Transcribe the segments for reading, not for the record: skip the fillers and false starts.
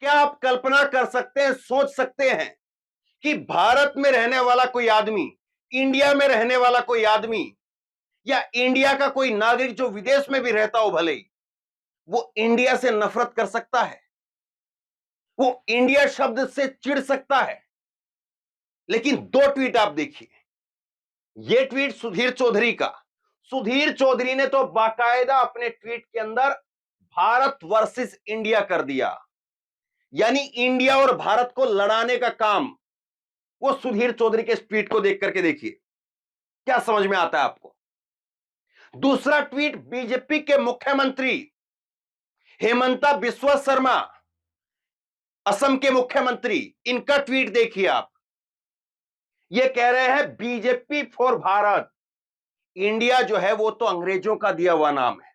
क्या आप कल्पना कर सकते हैं, सोच सकते हैं कि भारत में रहने वाला कोई आदमी, इंडिया में रहने वाला कोई आदमी, या इंडिया का कोई नागरिक जो विदेश में भी रहता हो भले ही, वो इंडिया से नफरत कर सकता है, वो इंडिया शब्द से चिढ़ सकता है? लेकिन दो ट्वीट आप देखिए। ये ट्वीट सुधीर चौधरी का, सुधीर चौधरी ने तो बाकायदा अपने ट्वीट के अंदर भारत वर्सेस इंडिया कर दिया, यानी इंडिया और भारत को लड़ाने का काम। वो सुधीर चौधरी के इस ट्वीट को देख करके देखिए, क्या समझ में आता है आपको? दूसरा ट्वीट बीजेपी के मुख्यमंत्री हेमंता बिस्वा शर्मा, असम के मुख्यमंत्री, इनका ट्वीट देखिए आप। ये कह रहे हैं बीजेपी फॉर भारत, इंडिया जो है वो तो अंग्रेजों का दिया हुआ नाम है।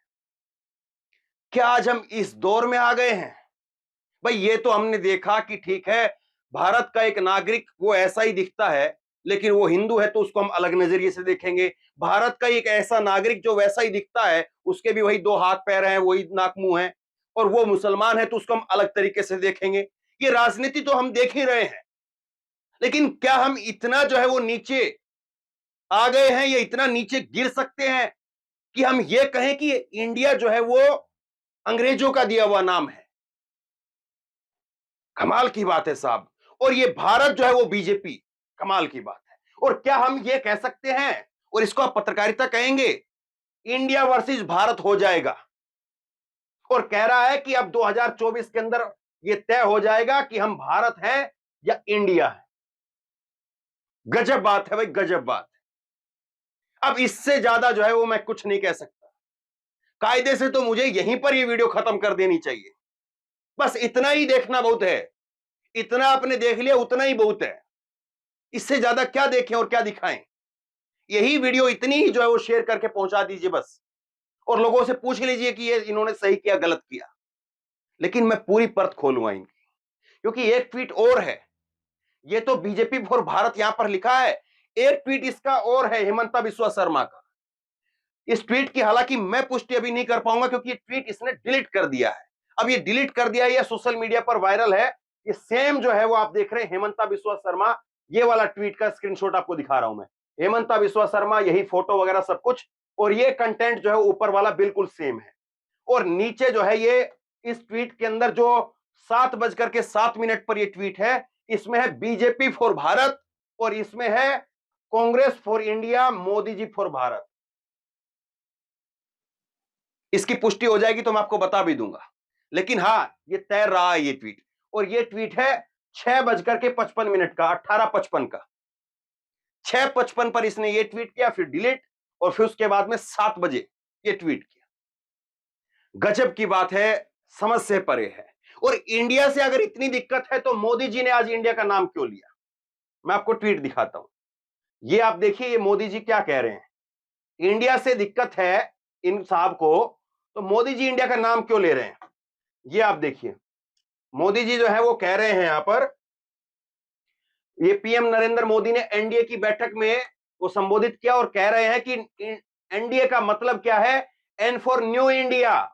क्या आज हम इस दौर में आ गए हैं? भाई ये तो हमने देखा कि ठीक है, भारत का एक नागरिक वो ऐसा ही दिखता है, लेकिन वो हिंदू है तो उसको हम अलग नजरिए से देखेंगे। भारत का एक ऐसा नागरिक जो वैसा ही दिखता है, उसके भी वही दो हाथ पैर हैं, वही नाक मुंह है, और वो मुसलमान है तो उसको हम अलग तरीके से देखेंगे। ये राजनीति तो हम देख ही रहे हैं, लेकिन क्या हम इतना जो है वो नीचे आ गए हैं, या इतना नीचे गिर सकते हैं कि हम ये कहें कि इंडिया जो है वो अंग्रेजों का दिया हुआ नाम है? कमाल की बात है साहब। और ये भारत जो है वो बीजेपी, कमाल की बात है। और क्या हम ये कह सकते हैं, और इसको आप पत्रकारिता कहेंगे, इंडिया वर्सेस भारत हो जाएगा, और कह रहा है कि अब 2024 के अंदर ये तय हो जाएगा कि हम भारत हैं या इंडिया है। गजब बात है भाई, गजब बात है। अब इससे ज्यादा जो है वो मैं कुछ नहीं कह सकता। कायदे से तो मुझे यहीं पर ये वीडियो खत्म कर देनी चाहिए। बस इतना ही देखना बहुत है, इतना आपने देख लिया उतना ही बहुत है। इससे ज्यादा क्या देखें और क्या दिखाएं? यही वीडियो इतनी ही जो है वो शेयर करके पहुंचा दीजिए बस, और लोगों से पूछ लीजिए कि ये इन्होंने सही किया गलत किया। लेकिन मैं पूरी परत खोलूंगा इनकी, क्योंकि एक ट्वीट और है। ये तो बीजेपी फॉर भारत यहां पर लिखा है, एक ट्वीट इसका और है हेमंता बिस्वा शर्मा का। इस ट्वीट की हालांकि मैं पुष्टि अभी नहीं कर पाऊंगा, क्योंकि ये ट्वीट इसने डिलीट कर दिया है। अब ये डिलीट कर दिया है, ये सोशल मीडिया पर वायरल है। ये सेम जो है वो आप देख रहे हैं हेमंता बिस्वा शर्मा, ये वाला ट्वीट का स्क्रीनशॉट आपको दिखा रहा हूं मैं। हेमंता बिस्वा शर्मा, यही फोटो वगैरह सब कुछ, और ये कंटेंट जो है ऊपर वाला बिल्कुल सेम है। और नीचे जो है ये इस ट्वीट के अंदर जो 7:07 पर ये ट्वीट है, इसमें है बीजेपी फॉर भारत, और इसमें है Congress for India, Modi ji for Bharat. इसकी पुष्टि हो जाएगी तो मैं आपको बता भी दूंगा, लेकिन हां ये तैर रहा है ये ट्वीट। और ये ट्वीट है 6:55 का, 18:55 का। 6:55 पर इसने ये ट्वीट किया, फिर डिलीट, और फिर उसके बाद में 7 बजे ये ट्वीट किया। गजब की बात है, समझ से परे है। और इंडिया से अगर इतनी दिक्कत है तो मोदी जी ने आज इंडिया का नाम क्यों लिया? मैं आपको ट्वीट दिखाता हूं। ये आप देखिए, ये मोदी जी क्या कह रहे हैं। इंडिया से दिक्कत है इन साहब को, तो मोदी जी इंडिया का नाम क्यों ले रहे हैं? ये आप देखिए, मोदी जी जो है वो कह रहे हैं यहां पर, ये पीएम नरेंद्र मोदी ने एनडीए की बैठक में वो संबोधित किया, और कह रहे हैं कि एनडीए का मतलब क्या है? N for new India.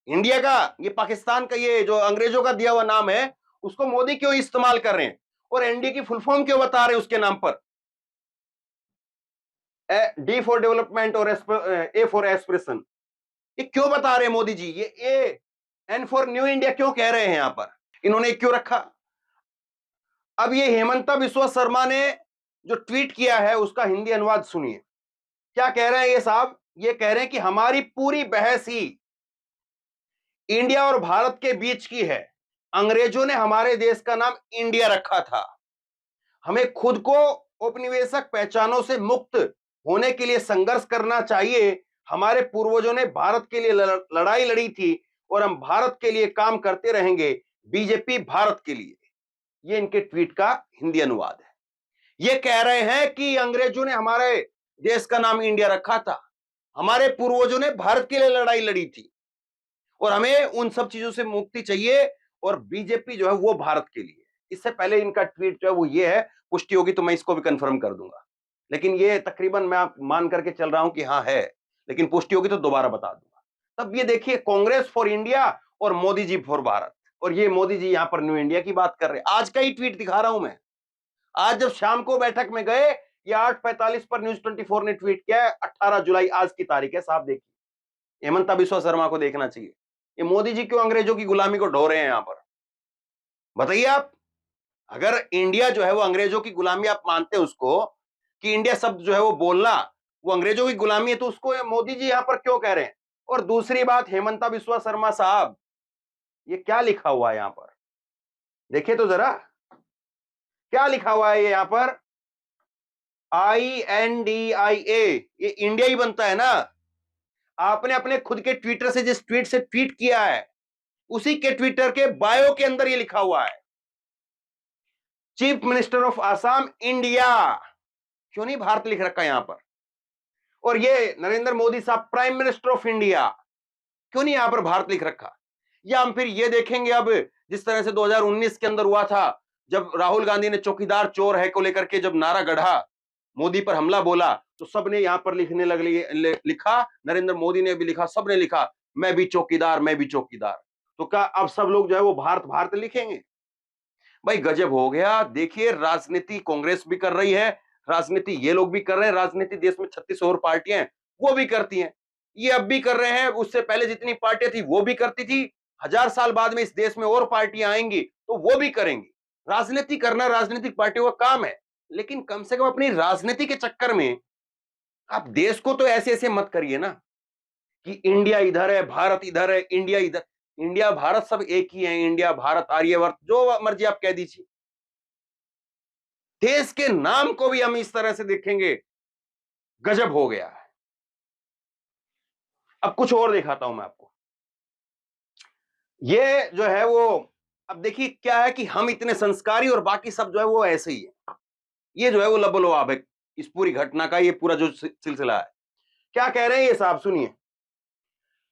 India का, ये पाकिस्तान का, ये जो अंग्रेजों का दिया हुआ नाम है, उसको मोदी क्यों इस्तेमाल कर रहे हैं? और एनडीए की फुल फॉर्म क्यों बता रहे हैं उसके नाम पर? डी फॉर डेवलपमेंट और ए फॉर एस्पिरेशन। ये क्यों बता रहे हैं मोदी जी? ये A N for new India क्यों कह रहे हैं यहां पर? इन्होंने क्यों रखा? अब ये हेमंता बिस्वा शर्मा ने जो ट्वीट किया है उसका हिंदी अनुवाद सुनिए। क्या कह रहे हैं ये साहब? ये कह रहे हैं कि हमारी पूरी बहस ही इंडिया और भारत के बीच की है। अंग्रेजों ने हमारे देश का नाम इंडिया रखा था। हमें खुद को औपनिवेशिक पहचानों से मुक्त होने के लिए संघर्ष करना चाहिए। हमारे पूर्वजों ने भारत के लिए लड़ाई लड़ी थी, और हम भारत के लिए काम करते रहेंगे। बीजेपी भारत के लिए। ये इनके ट्वीट का हिंदी अनुवाद है। ये कह रहे हैं कि अंग्रेजों ने हमारे देश का नाम इंडिया रखा था, हमारे पूर्वजों ने भारत के लिए लड़ाई लड़ी थी, और हमें उन सब चीजों से मुक्ति चाहिए, और बीजेपी जो है वो भारत के लिए। इससे पहले इनका ट्वीट जो है वो ये है, पुष्टि होगी तो मैं इसको भी कंफर्म कर दूंगा, लेकिन ये तकरीबन मैं मान करके चल रहा हूं कि हाँ है, लेकिन पुष्टि होगी तो दोबारा बता दूंगा। तब ये देखिए, कांग्रेस फॉर इंडिया और मोदी जी फॉर भारत। और ये मोदी जी यहां पर न्यू इंडिया की बात कर रहे हैं। आज का ही ट्वीट दिखा रहा हूं मैं। आज जब शाम को बैठक में गए, ये 8:45 पर न्यूज 24 ने ट्वीट किया है। 18 जुलाई आज की तारीख है साहब, देखिए। हेमंता बिस्वा शर्मा को देखना चाहिए। ये मोदी जी क्यों अंग्रेजों की गुलामी को ढो रहे हैं यहां पर, बताइए आप। अगर इंडिया जो है वो अंग्रेजों की गुलामी आप मानते हैं उसको, कि इंडिया शब्द जो है वो बोलना वो अंग्रेजों की गुलामी है, तो उसको ये मोदी जी यहां पर क्यों कह रहे हैं। और दूसरी बात, हेमंता बिस्वा शर्मा साहब, ये क्या लिखा हुआ है यहां पर, देखिए तो जरा क्या लिखा हुआ है ये यहां पर। INDIA, ये इंडिया ही बनता है ना। आपने अपने खुद के ट्विटर से जिस ट्वीट से ट्वीट किया है, उसी के ट्विटर के बायो के अंदर ये लिखा हुआ है, chief minister of Assam India. क्यों नहीं भारत लिख रखा यहां पर। और ये नरेंद्र मोदी साहब प्राइम मिनिस्टर ऑफ इंडिया, क्यों नहीं यहां पर भारत लिख रखा। या हम फिर ये देखेंगे, अब जिस तरह से 2019 के अंदर हुआ था, जब राहुल गांधी ने चौकीदार चोर है को लेकर के जब नारा गढ़ा, मोदी पर हमला बोला, तो सबने यहां पर लिखने लग लिखा, नरेंद्र मोदी ने भी लिखा, सबने लिखा, मैं भी चौकीदार, मैं भी चौकीदार। तो क्या अब सब लोग जो है वो भारत भारत लिखेंगे। भाई गजब हो गया। देखिए, राजनीति कांग्रेस भी कर रही है, राजनीति ये लोग भी कर रहे हैं, राजनीति देश में 36 और पार्टियां हैं वो भी करती हैं, ये अब भी कर रहे हैं। उससे पहले जितनी पार्टियां थी वो भी करती थी। 1000 साल बाद में इस देश में और पार्टियां आएंगी तो वो भी करेंगी। राजनीति करना राजनीतिक पार्टियों का काम है, लेकिन कम से कम अपनी राजनीति के चक्कर में आप देश को तो ऐसे ऐसे मत करिए ना, कि इंडिया इधर है, भारत इधर है, इंडिया इधर। इंडिया भारत सब एक ही है, इंडिया भारत आर्यवर्त जो मर्जी आप कह दीजिए। देश के नाम को भी हम इस तरह से देखेंगे, गजब हो गया है। अब कुछ और दिखाता हूं मैं आपको। ये जो है वो, अब देखिए क्या है कि हम इतने संस्कारी और बाकी सब जो है वो ऐसे ही है। ये जो है वो लबोलवाब है इस पूरी घटना का, ये पूरा जो सिलसिला है। क्या कह रहे हैं ये साहब, सुनिए।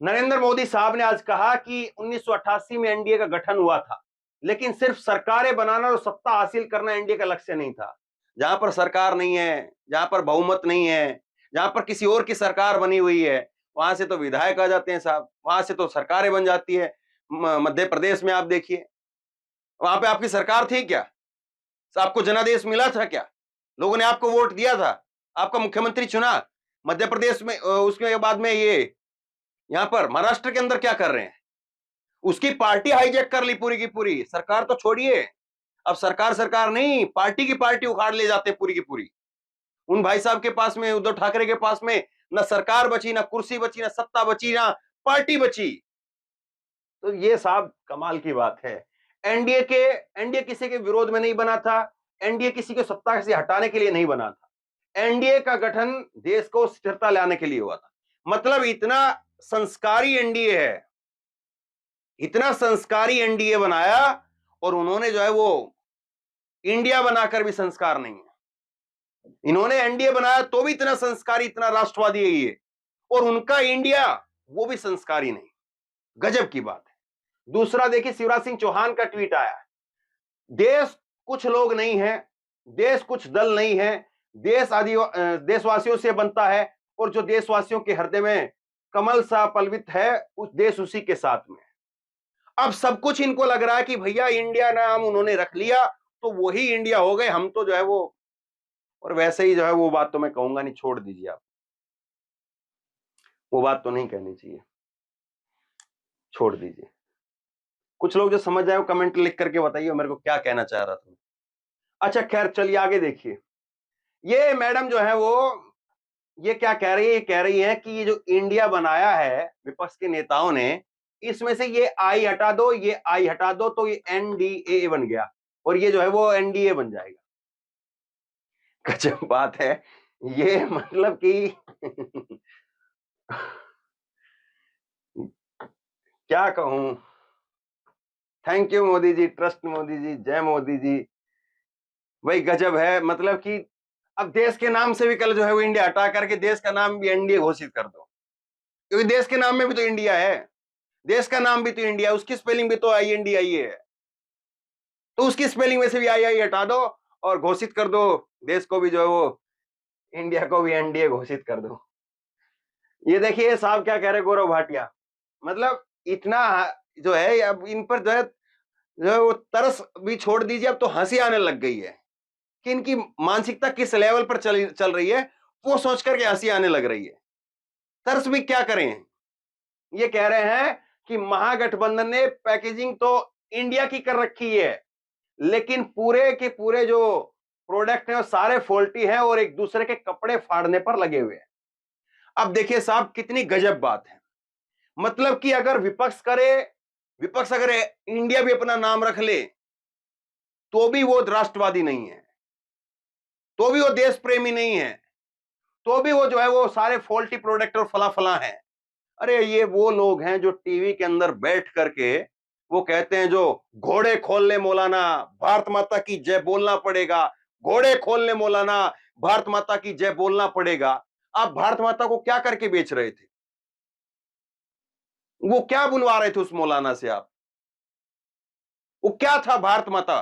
नरेंद्र मोदी साहब ने आज कहा कि 1988 में एनडीए का गठन हुआ था, लेकिन सिर्फ सरकारें बनाना और सत्ता हासिल करना एनडीए का लक्ष्य नहीं था। जहां पर सरकार नहीं है, जहां पर बहुमत नहीं है, जहां पर किसी और की सरकार बनी हुई है, वहां से तो विधायक आ जाते हैं साहब, वहां से तो सरकारें बन जाती है। मध्य प्रदेश में आप देखिए, वहां पे आपकी सरकार थी क्या, आपको जनादेश मिला था क्या, लोगों ने आपको वोट दिया था, आपका मुख्यमंत्री चुना। मध्य प्रदेश में उसके बाद में ये यहां पर महाराष्ट्र के अंदर क्या कर रहे हैं, उसकी पार्टी हाईजैक कर ली पूरी की पूरी। सरकार तो छोड़िए, अब सरकार सरकार नहीं, पार्टी की पार्टी उखाड़ ले जाते पूरी की पूरी। उन भाई साहब के पास में, उद्धव ठाकरे के पास में, ना सरकार बची, ना कुर्सी बची, ना सत्ता बची, ना पार्टी बची। तो ये साहब कमाल की बात है। एनडीए किसी के विरोध में नहीं बना था, एनडीए किसी को सत्ता से हटाने के लिए नहीं बना था। एनडीए का गठन देश को स्थिरता लाने के लिए हुआ था। मतलब इतना संस्कारी एनडीए है, इतना संस्कारी एनडीए बनाया, और उन्होंने जो है वो इंडिया बनाकर भी संस्कार नहीं है। इन्होंने एनडीए बनाया तो भी इतना संस्कारी, इतना राष्ट्रवादी है ये, और उनका इंडिया वो भी संस्कारी नहीं। गजब की बात है। दूसरा देखिए, शिवराज सिंह चौहान का ट्वीट आया, देश कुछ लोग नहीं है, देश कुछ दल नहीं है, देश देशवासियों से बनता है, और जो देशवासियों के हृदय में कमल सा पलवित है, उस देश उसी के साथ में। अब सब कुछ इनको लग रहा है कि भैया इंडिया नाम उन्होंने रख लिया तो वही इंडिया हो गए, हम तो जो है वो। और वैसे ही जो है वो बात तो मैं कहूंगा नहीं, छोड़ दीजिए आप, वो बात तो नहीं कहनी चाहिए, छोड़ दीजिए। कुछ लोग जो समझ जाए वो कमेंट लिख करके बताइए मेरे को क्या कहना चाह रहा था। अच्छा खैर, चलिए आगे देखिए। ये मैडम जो है वो ये क्या कह रही है, ये कह रही है कि ये जो इंडिया बनाया है विपक्ष के नेताओं ने, इसमें से ये आई हटा दो, ये आई हटा दो, तो ये एनडीए बन गया, और ये जो है वो एनडीए बन जाएगा। गजब बात है ये, मतलब कि क्या कहूं। Thank you Modi ji, trust Modi ji, जय मोदी जी। वही गजब है, मतलब कि अब देश के नाम से भी कल जो है वो इंडिया हटा करके देश का नाम भी एनडीए घोषित कर दो, क्योंकि देश के नाम में भी तो इंडिया है, देश का नाम भी तो इंडिया, उसकी स्पेलिंग भी तो INDIA है, तो उसकी स्पेलिंग में से भी आई हटा दो और घोषित कर दो देश को भी जो है वो, इंडिया को भी एनडीए घोषित कर दो। ये देखिए साहब क्या कह रहे गौरव भाटिया, मतलब इतना जो है अब इन पर जो है जो है वो तरस भी छोड़ दीजिए, अब तो हंसी आने लग गई है कि इनकी मानसिकता किस लेवल पर चल रही है, वो सोच करके हंसी आने लग रही है। तरस भी क्या करें, ये कह रहे हैं कि महागठबंधन ने पैकेजिंग तो इंडिया की कर रखी है, लेकिन पूरे के पूरे जो प्रोडक्ट हैं वो सारे फॉल्टी हैं और एक दूसरे के कपड़े फाड़ने पर लगे हुए हैं। अब देखिए साहब, कितनी गजब बात है। मतलब कि अगर विपक्ष अगर इंडिया भी अपना नाम रख ले, तो भी वो राष्ट्रवादी नहीं है, तो भी वो देश प्रेमी नहीं है, तो भी वो जो है वो सारे फॉल्टी प्रोडक्ट और फला फला है। अरे ये वो लोग हैं जो टीवी के अंदर बैठ करके वो कहते हैं, जो घोड़े खोल ले मौलाना, भारत माता की जय बोलना पड़ेगा, घोड़े खोल ले मौलाना, भारत माता की जय बोलना पड़ेगा। आप भारत माता को क्या करके बेच रहे थे? वो क्या बुलवा रहे थे उस मौलाना से आप? वो क्या था भारत माता?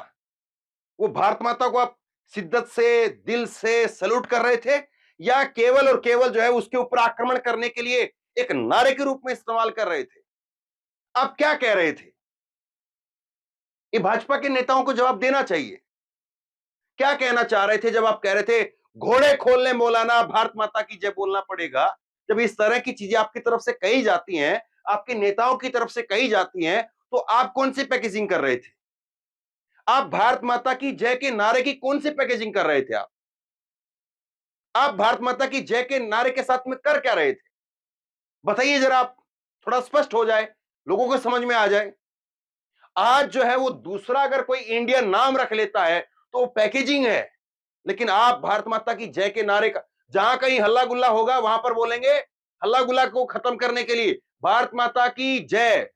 वो भारत माता को आप शिद्दत से, दिल से सैल्यूट कर रहे थे, या केवल और केवल जो है उसके ऊपर आक्रमण करने के लिए एक नारे के रूप में इस्तेमाल कर रहे थे? आप क्या कह रहे थे? ये भाजपा के नेताओं को जवाब देना चाहिए। क्या कहना चाह रहे थे जब आप कह रहे थे घोड़े खोलने मौलाना, भारत माता की जय बोलना पड़ेगा? जब इस तरह की चीजें आपकी तरफ से कही जाती हैं, आपके नेताओं की तरफ से कही जाती हैं, तो आप कौन सी पैकेजिंग कर रहे थे? आप भारत माता की जय के नारे की कौन सी पैकेजिंग कर रहे थे? आप भारत माता की जय के नारे के साथ में कर क्या रहे थे? बताइए जरा आप, थोड़ा स्पष्ट हो जाए, लोगों को समझ में आ जाए। आज जो है वो दूसरा अगर कोई इंडिया नाम रख लेता है तो वो पैकेजिंग है, लेकिन आप भारत माता की जय के नारे का, जहां कहीं हल्ला गुल्ला होगा वहां पर बोलेंगे हल्ला गुल्ला को खत्म करने के लिए भारत माता की जय।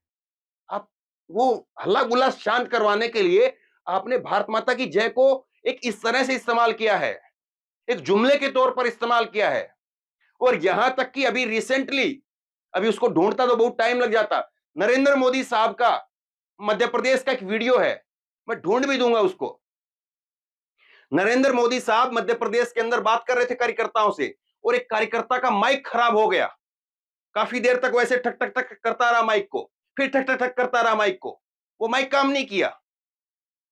आप वो हल्ला गुल्ला शांत करवाने के लिए आपने भारत माता की जय को एक इस तरह से इस्तेमाल किया है, एक जुमले के तौर पर इस्तेमाल किया है। और यहां तक कि अभी रिसेंटली, अभी उसको ढूंढता तो बहुत टाइम लग जाता, नरेंद्र मोदी साहब का मध्य प्रदेश का एक वीडियो है, मैं ढूंढ भी दूंगा उसको। नरेंद्र मोदी साहब मध्य प्रदेश के अंदर बात कर रहे थे कार्यकर्ताओं से, और एक कार्यकर्ता का माइक खराब हो गया। काफी देर तक वैसे ठक ठक ठक करता रहा माइक को, फिर ठक ठक ठक करता रहा माइक को, वो माइक काम नहीं किया।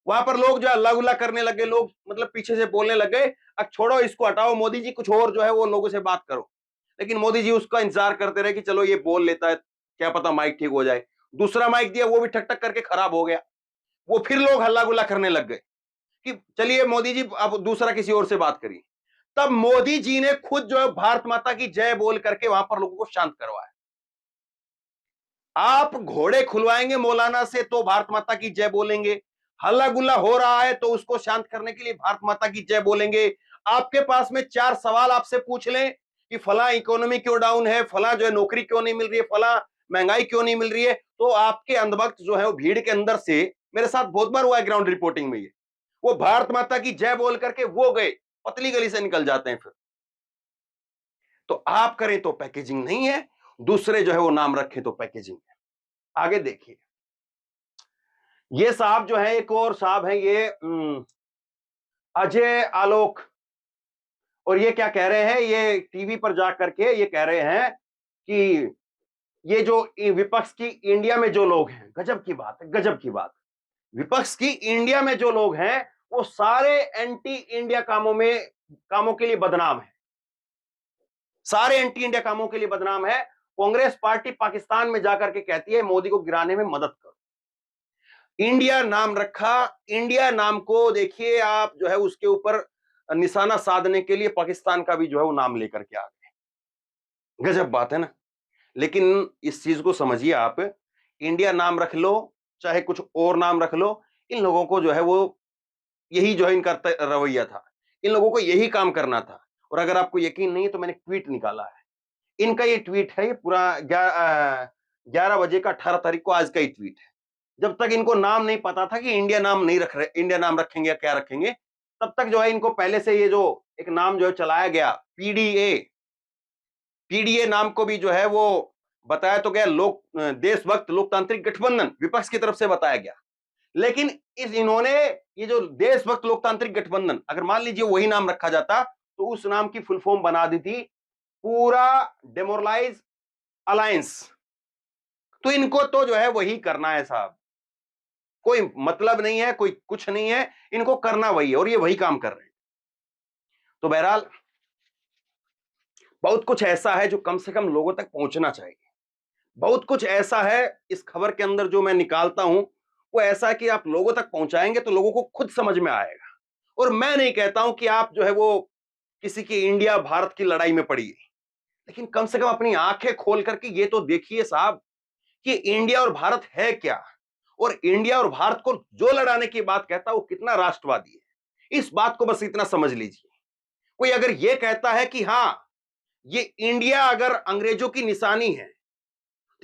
वहां पर लोग जो अल्लाह गुल्ला करने लगे, लोग मतलब पीछे से बोलने लगे, अब छोड़ो इसको, हटाओ, मोदी जी कुछ और जो है वो लोगों से बात करो। लेकिन मोदी जी उसका इंतजार करते रहे कि चलो ये बोल लेता है, क्या पता माइक ठीक हो जाए। दूसरा माइक दिया, वो भी ठक ठक करके खराब हो गया। वो फिर लोग हल्ला गुल्ला करने लग गए कि चलिए मोदी जी अब दूसरा किसी और से बात करिए। तब मोदी जी ने खुद जो है भारत माता की जय बोल करके वहां पर लोगों को शांत करवाया। आप घोड़े खुलवाएंगे मौलाना से तो भारत माता की जय बोलेंगे, हल्ला गुल्ला हो रहा है तो उसको शांत करने के लिए भारत माता की जय बोलेंगे। आपके पास में चार सवाल आपसे पूछ लें कि फला इकोनॉमी क्यों डाउन है, फला जो है नौकरी क्यों नहीं मिल रही है, फला महंगाई क्यों नहीं मिल रही है, तो आपके अंधभक्त जो है वो भीड़ के अंदर से, मेरे साथ बहुत बार हुआ है ग्राउंड रिपोर्टिंग में, ये वो भारत माता की जय बोल करके वो गए, पतली गली से निकल जाते हैं फिर। तो आप करें तो पैकेजिंग नहीं है, दूसरे जो है वो नाम रखें तो पैकेजिंग है। आगे देखिए, ये साहब जो है, एक और साहब है ये अजय आलोक, और ये क्या कह रहे हैं, ये टीवी पर जा करके ये कह रहे हैं कि ये जो विपक्ष की इंडिया में जो लोग हैं, गजब की बात है, गजब की बात, विपक्ष की इंडिया में जो लोग हैं वो सारे एंटी इंडिया कामों के लिए बदनाम है, सारे एंटी इंडिया कामों के लिए बदनाम है। कांग्रेस पार्टी पाकिस्तान में जाकर के कहती है मोदी को गिराने में मदद करो। इंडिया नाम रखा, इंडिया नाम को देखिए आप जो है उसके ऊपर निशाना साधने के लिए पाकिस्तान का भी जो है वो नाम लेकर के आ गए। गजब बात है ना। लेकिन इस चीज को समझिए आप, इंडिया नाम रख लो चाहे कुछ और नाम रख लो, इन लोगों को जो है वो यही जो है इनका रवैया था, इन लोगों को यही काम करना था। और अगर आपको यकीन नहीं है तो मैंने ट्वीट निकाला है, इनका ये ट्वीट है, ये पूरा 11 बजे का 18 तारीख को आज का ही ट्वीट है। जब तक इनको नाम नहीं पता था कि इंडिया नाम नहीं रख रहे, इंडिया नाम रखेंगे या क्या रखेंगे, तब तक जो है इनको पहले से ये जो एक नाम जो है चलाया गया, पीडीए, पीडीए नाम को भी जो है वो बताया तो गया देशभक्त लोकतांत्रिक गठबंधन, विपक्ष की तरफ से बताया गया। लेकिन इन्होंने ये जो देशभक्त लोकतांत्रिक गठबंधन, अगर मान लीजिए वही नाम रखा जाता तो उस नाम की फुल फॉर्म बना दी थी पूरा डेमोरलाइज अलायंस। तो इनको तो जो है वही करना है साहब, कोई मतलब नहीं है, कोई कुछ नहीं है, इनको करना वही है और ये वही काम कर रहे हैं। तो बहरहाल बहुत कुछ ऐसा है जो कम से कम लोगों तक पहुंचना चाहिए। बहुत कुछ ऐसा है इस खबर के अंदर जो मैं निकालता हूं, वो ऐसा है कि आप लोगों तक पहुंचाएंगे तो लोगों को खुद समझ में आएगा। और मैं नहीं कहता हूं कि आप जो है वो किसी की इंडिया भारत की लड़ाई में पड़िए, लेकिन कम से कम अपनी आंखें खोल करके ये तो देखिए साहब कि इंडिया और भारत है क्या, और इंडिया और भारत को जो लड़ाने की बात कहता है वो कितना राष्ट्रवादी है। इस बात को बस इतना समझ लीजिए। कोई अगर ये कहता है कि हां, ये इंडिया अगर अंग्रेजों की निशानी है,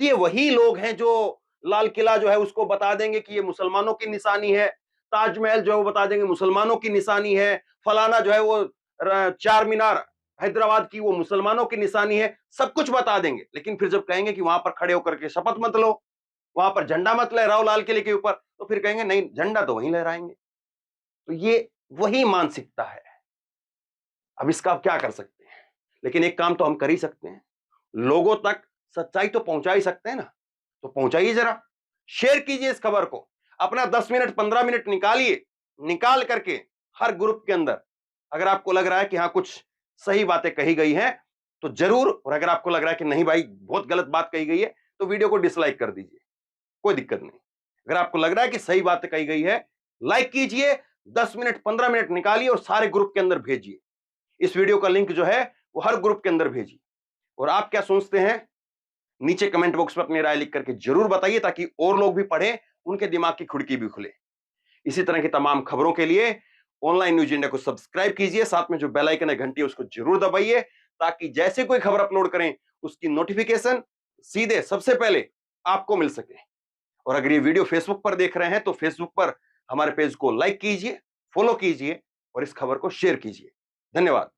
तो ये वही लोग हैं जो लाल किला जो है उसको बता देंगे कि ये मुसलमानों की निशानी है, ताजमहल जो है वो बता देंगे मुसलमानों की निशानी है, फलाना जो है वो चार मीनार हैदराबाद की वो मुसलमानों की निशानी है, सब कुछ बता देंगे। लेकिन फिर जब कहेंगे कि वहां पर खड़े होकर के शपथ मत लो, वहां पर झंडा मत लहराओ लाल किले के ऊपर, तो फिर कहेंगे नहीं, झंडा तो वहीं लहराएंगे। तो ये वही मानसिकता है। अब इसका आप क्या कर सकते हैं, लेकिन एक काम तो हम कर ही सकते हैं, लोगों तक सच्चाई तो पहुंचा ही सकते हैं ना। तो पहुंचाइए, जरा शेयर कीजिए इस खबर को, अपना 10 मिनट 15 मिनट निकालिए, निकाल करके हर ग्रुप के अंदर अगर आपको लग रहा है कि हाँ कुछ सही बातें कही गई हैं तो जरूर, और अगर आपको लग रहा है कि नहीं भाई बहुत गलत बात कही गई है तो वीडियो को डिसलाइक कर दीजिए, कोई दिक्कत नहीं। अगर आपको लग रहा है कि सही बात कही गई है, लाइक कीजिए, 10 मिनट 15 मिनट निकालिए और सारे ग्रुप के अंदर भेजिए। इस वीडियो का लिंक जो है वो हर ग्रुप के अंदर भेजिए। और आप क्या सोचते हैं नीचे कमेंट बॉक्स में अपनी राय लिख करके जरूर बताइए, ताकि और लोग भी पढ़ें, उनके दिमाग की खिड़की भी खुले। इसी तरह की तमाम खबरों के लिए ऑनलाइन न्यूज इंडिया को सब्सक्राइब कीजिए, साथ में जो बेल आइकन है घंटी उसको जरूर दबाइए, ताकि जैसे कोई खबर अपलोड करें उसकी नोटिफिकेशन सीधे सबसे पहले आपको मिल सके। और अगर ये वीडियो फेसबुक पर देख रहे हैं तो फेसबुक पर हमारे पेज को लाइक कीजिए, फॉलो कीजिए और इस खबर को शेयर कीजिए। धन्यवाद।